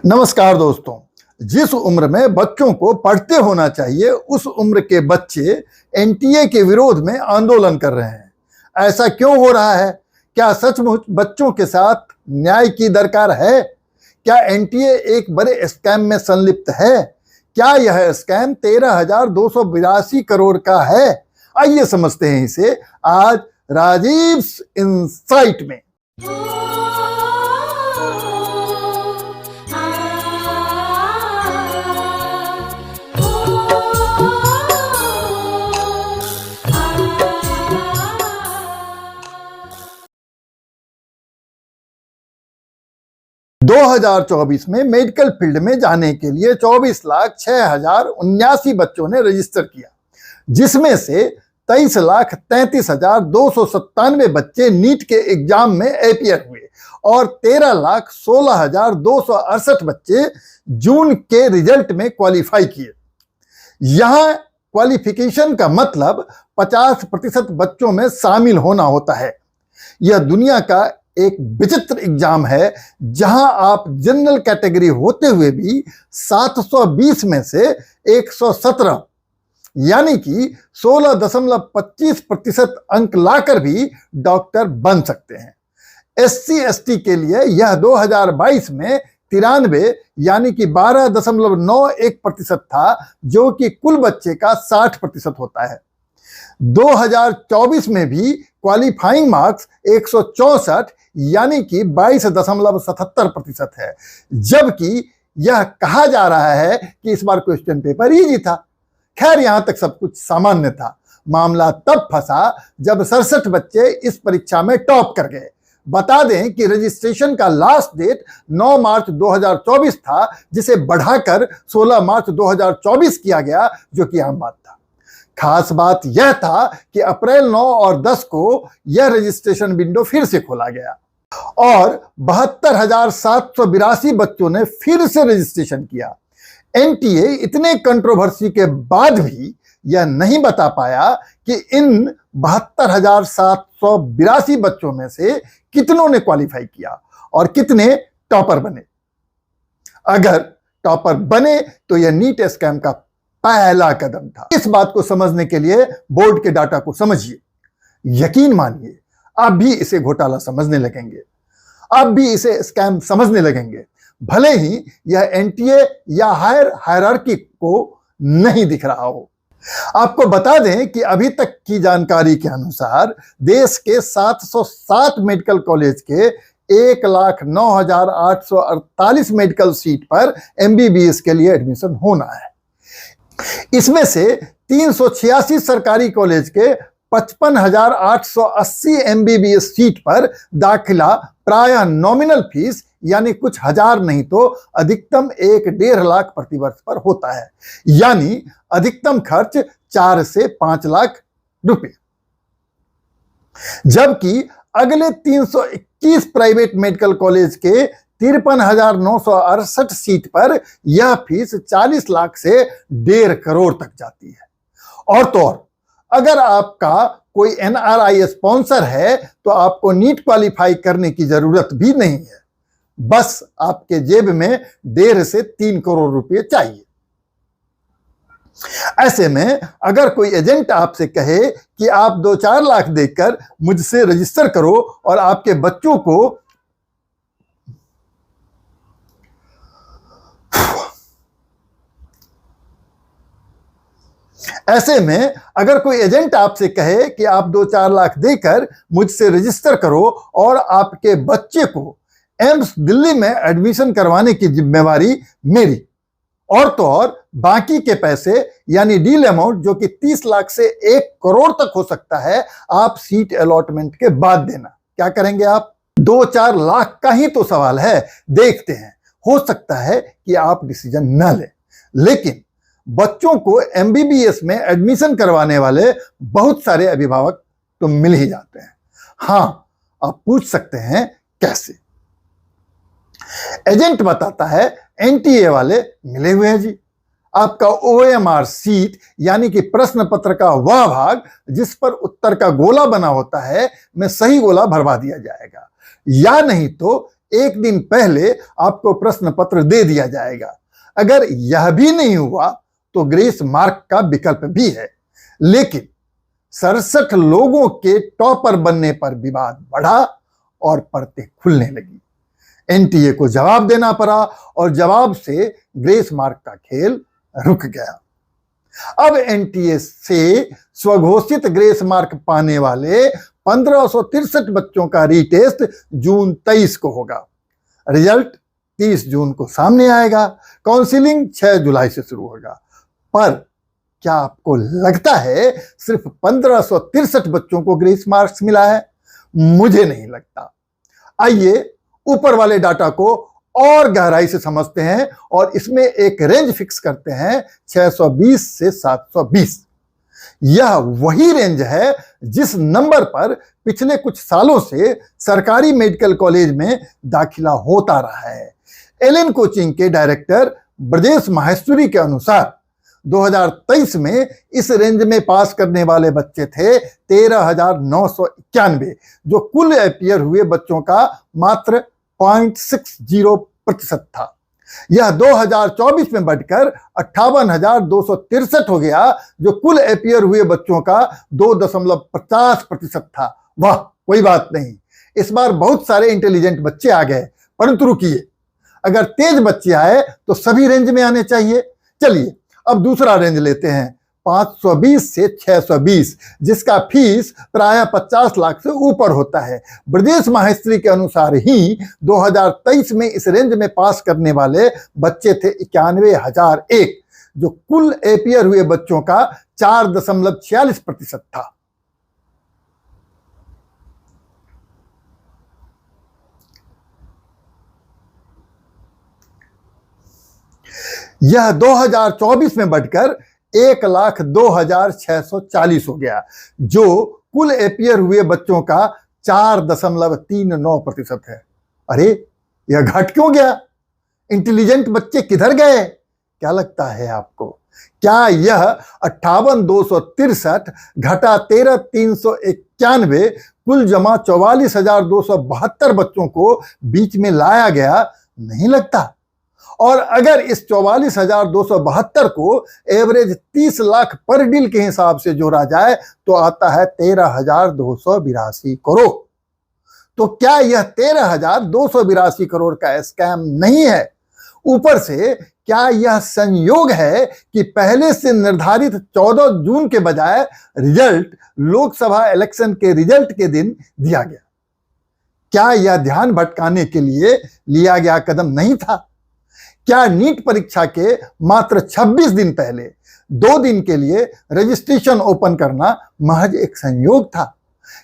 नमस्कार दोस्तों। जिस उम्र में बच्चों को पढ़ते होना चाहिए उस उम्र के बच्चे एनटीए के विरोध में आंदोलन कर रहे हैं। ऐसा क्यों हो रहा है? क्या सचमुच बच्चों के साथ न्याय की दरकार है? क्या एनटीए एक बड़े स्कैम में संलिप्त है? क्या यह स्कैम 13,282 करोड़ का है? आइए समझते हैं इसे आज राजीव इनसाइट में। 2024 में मेडिकल फील्ड में जाने के लिए 24,06,079 बच्चों ने रजिस्टर किया, जिसमेमें से 23,33,297 बच्चे नीट के एग्जाम में अपीयर हुए और 13,16,268 बच्चे जून के रिजल्ट में क्वालिफाई किए। यहां क्वालिफिकेशन का मतलब 50% बच्चों में शामिल होना होता है। यह दुनिया का एक विचित्र एग्जाम है जहां आप जनरल कैटेगरी होते हुए भी 720 में से 117 यानी कि 16.25% अंक लाकर भी डॉक्टर बन सकते हैं। SC ST के लिए यह 2022 में 93 यानी कि 12.91% था, जो कि कुल बच्चे का 60% होता है। 2024 में भी क्वालिफाइंग मार्क्स 164 यानी कि 22.77% है, जबकि यह कहा जा रहा है कि इस बार क्वेश्चन पेपर इजी था। खैर, यहां तक सब कुछ सामान्य था। मामला तब फंसा जब 67 बच्चे इस परीक्षा में टॉप कर गए। बता दें कि रजिस्ट्रेशन का लास्ट डेट 9 मार्च 2024 था, जिसे बढ़ाकर 16 मार्च 2024 किया गया, जो कि आम बात था। खास बात यह था कि अप्रैल 9 और 10 को यह रजिस्ट्रेशन विंडो फिर से खोला गया और 72,782 बच्चों ने फिर से रजिस्ट्रेशन किया। एनटीए इतने कंट्रोवर्सी के बाद भी यह नहीं बता पाया कि इन 72,782 बच्चों में से कितनों ने क्वालिफाई किया और कितने टॉपर बने। अगर टॉपर बने तो यह नीट स्कैम का पहला कदम था। इस बात को समझने के लिए बोर्ड के डाटा को समझिए। यकीन मानिए, आप भी इसे घोटाला समझने लगेंगे, आप भी इसे स्कैम समझने लगेंगे, भले ही यह एनटीए या हायर हायरार्की को नहीं दिख रहा हो। आपको बता दें कि अभी तक की जानकारी के अनुसार देश के 707 मेडिकल कॉलेज के 1,09,848 मेडिकल सीट पर MBBS के लिए एडमिशन होना है। इसमें से 386 सरकारी कॉलेज के 55,880 MBBS सीट पर दाखिला प्रायः नॉमिनल फीस यानी कुछ हजार नहीं तो अधिकतम 1.5 लाख प्रतिवर्ष पर होता है, यानी अधिकतम खर्च 4 से 5 लाख रुपए। जबकि अगले 321 प्राइवेट मेडिकल कॉलेज के 53,968 सीट पर यह फीस 40 लाख से 1.5 करोड़ तक जाती है। और तो और, अगर आपका कोई NRI स्पॉन्सर है तो आपको नीट क्वालिफाई करने की जरूरत भी नहीं है, बस आपके जेब में 1.5 से 3 करोड़ रुपए चाहिए। ऐसे में अगर कोई एजेंट आपसे कहे कि आप 2-4 लाख देकर मुझसे रजिस्टर करो और आपके बच्चों को ऐसे में अगर कोई एजेंट आपसे कहे कि आप 2-4 लाख देकर मुझसे रजिस्टर करो और आपके बच्चे को एम्स दिल्ली में एडमिशन करवाने की जिम्मेवारी मेरी, और तो और बाकी के पैसे यानी डील अमाउंट जो कि 30 लाख से 1 करोड़ तक हो सकता है, आप सीट अलॉटमेंट के बाद देना। क्या करेंगे आप? 2-4 लाख का ही तो सवाल है, देखते हैं। हो सकता है कि आप डिसीजन न लें, लेकिन बच्चों को MBBS में एडमिशन करवाने वाले बहुत सारे अभिभावक तो मिल ही जाते हैं। हां, आप पूछ सकते हैं कैसे? एजेंट बताता है एनटीए वाले मिले हुए हैं जी। आपका OMR सीट यानी कि प्रश्न पत्र का वह भाग जिस पर उत्तर का गोला बना होता है, में सही गोला भरवा दिया जाएगा, या नहीं तो एक दिन पहले आपको प्रश्न पत्र दे दिया जाएगा। अगर यह भी नहीं हुआ तो ग्रेस मार्क का विकल्प भी है। लेकिन 67 लोगों के टॉपर बनने पर विवाद बढ़ा और परतें खुलने लगी। एनटीए को जवाब देना पड़ा और जवाब से ग्रेस मार्क का खेल रुक गया। अब एनटीए से स्वघोषित ग्रेस मार्क पाने वाले 1563 बच्चों का रीटेस्ट जून 23 को होगा। रिजल्ट 30 जून को सामने आएगा। काउंसलिंग 6 जुलाई से शुरू होगा। पर क्या आपको लगता है सिर्फ 1563 बच्चों को ग्रेस मार्क्स मिला है? मुझे नहीं लगता। आइए ऊपर वाले डाटा को और गहराई से समझते हैं और इसमें एक रेंज फिक्स करते हैं 620 से 720। यह वही रेंज है जिस नंबर पर पिछले कुछ सालों से सरकारी मेडिकल कॉलेज में दाखिला होता रहा है। एलिन कोचिंग के डायरेक्टर ब्रजेश माहेश्वरी के अनुसार 2023 में इस रेंज में पास करने वाले बच्चे थे 13,991, जो कुल अपीयर हुए बच्चों का मात्र 0.60% था। यह 2024 में बढ़कर 58,263 हो गया, जो कुल अपीयर हुए बच्चों का 2.50% था। वाह, कोई बात नहीं, इस बार बहुत सारे इंटेलिजेंट बच्चे आ गए। परंतु रुकिए, अगर तेज बच्चे आए तो सभी रेंज में आने चाहिए। चलिए अब दूसरा रेंज लेते हैं, 520 से 620, जिसका फीस प्रायः 50 लाख से ऊपर होता है। ब्रजेश माहेश्वरी के अनुसार ही 2023 में इस रेंज में पास करने वाले बच्चे थे 91,001, जो कुल अपीयर हुए बच्चों का 4.46% था। यह 2024 में बढ़कर 1,02,640 हो गया, जो कुल अपीयर हुए बच्चों का 4.39% है। अरे, यह घट क्यों गया? इंटेलिजेंट बच्चे किधर गए? क्या लगता है आपको? क्या यह 58,263 घटा 13,391 कुल जमा 44,272 बच्चों को बीच में लाया गया? नहीं लगता। और अगर इस 44,272 को एवरेज 30 लाख पर डील के हिसाब से जोड़ा जाए तो आता है 13,282 करोड़। तो क्या यह 13,282 करोड़ का स्कैम नहीं है? ऊपर से क्या यह संयोग है कि पहले से निर्धारित 14 जून के बजाय रिजल्ट लोकसभा इलेक्शन के रिजल्ट के दिन दिया गया? क्या यह ध्यान भटकाने के लिए लिया गया कदम नहीं था? क्या नीट परीक्षा के मात्र 26 दिन पहले 2 दिन के लिए रजिस्ट्रेशन ओपन करना महज एक संयोग था?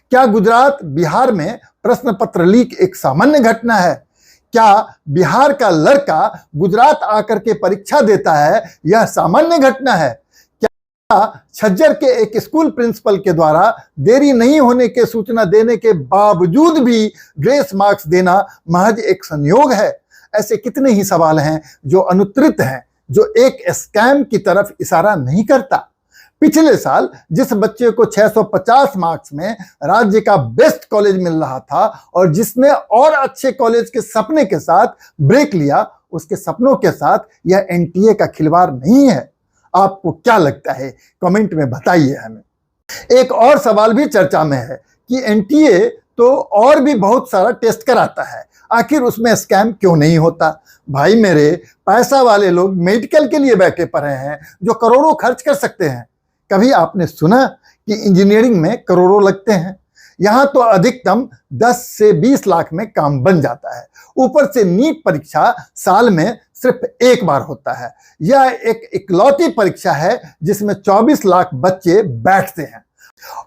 क्या गुजरात बिहार में प्रश्न पत्र लीक एक सामान्य घटना है? क्या बिहार का लड़का गुजरात आकर के परीक्षा देता है, यह सामान्य घटना है? क्या छज्जर के एक स्कूल प्रिंसिपल के द्वारा देरी नहीं होने के सूचना देने के बावजूद भी ग्रेस मार्क्स देना महज एक संयोग है? ऐसे कितने ही सवाल हैं जो अनुत्तरित हैं, जो एक स्कैम की तरफ इशारा नहीं करता। पिछले साल जिस बच्चे को 650 मार्क्स में राज्य का बेस्ट कॉलेज मिल रहा था और जिसने और अच्छे कॉलेज के सपने के साथ ब्रेक लिया, उसके सपनों के साथ यह एनटीए का खिलवाड़ नहीं है। आपको क्या लगता है? कमेंट में बताइए हमें। एक और सवाल भी चर्चा में है कि एनटीए तो और भी बहुत सारा टेस्ट कराता है, आखिर उसमें स्कैम क्यों नहीं होता? भाई मेरे, पैसा वाले लोग मेडिकल के लिए बैठे पड़े हैं जो करोड़ों खर्च कर सकते हैं। कभी आपने सुना कि इंजीनियरिंग में करोड़ों लगते हैं? यहाँ तो अधिकतम 10 से 20 लाख में काम बन जाता है। ऊपर से नीट परीक्षा साल में सिर्फ एक बार होता है। यह एक इकलौती परीक्षा है जिसमें 24 लाख बच्चे बैठते हैं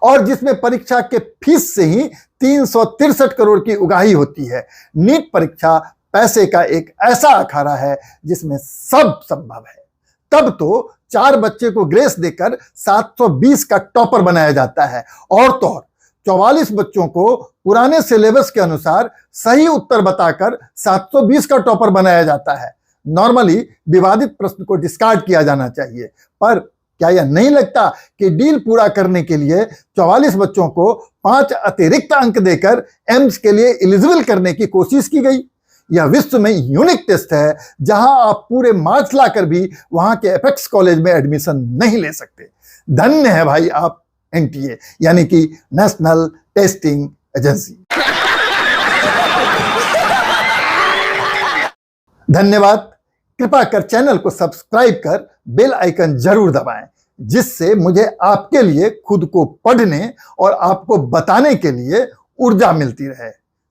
और जिसमें परीक्षा के फीस से ही 363 करोड़ की उगाही होती है। नीट परीक्षा पैसे का एक ऐसा अखाड़ा है जिसमें सब संभव है। तब तो 4 बच्चे को ग्रेस देकर 720 का टॉपर बनाया जाता है और तो और 44 बच्चों को पुराने सिलेबस के अनुसार सही उत्तर बताकर 720 का टॉपर बनाया जाता है। नॉर्मली विवादित प्रश्न को डिस्कार्ड किया जाना चाहिए, पर क्या यह नहीं लगता कि डील पूरा करने के लिए 44 बच्चों को 5 अतिरिक्त अंक देकर एम्स के लिए एलिजिबल करने की कोशिश की गई? यह विश्व में यूनिक टेस्ट है जहां आप पूरे मार्क्स लाकर भी वहां के एपेक्स कॉलेज में एडमिशन नहीं ले सकते। धन्य है भाई आप एनटीए यानी कि नेशनल टेस्टिंग एजेंसी। धन्यवाद। कृपा कर चैनल को सब्सक्राइब कर बेल आइकन जरूर दबाएं, जिससे मुझे आपके लिए खुद को पढ़ने और आपको बताने के लिए ऊर्जा मिलती रहे।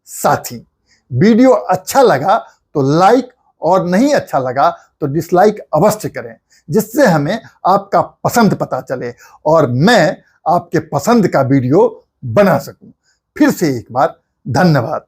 साथ ही वीडियो अच्छा लगा तो लाइक और नहीं अच्छा लगा तो डिसलाइक अवश्य करें, जिससे हमें आपका पसंद पता चले और मैं आपके पसंद का वीडियो बना सकूं। फिर से एक बार धन्यवाद।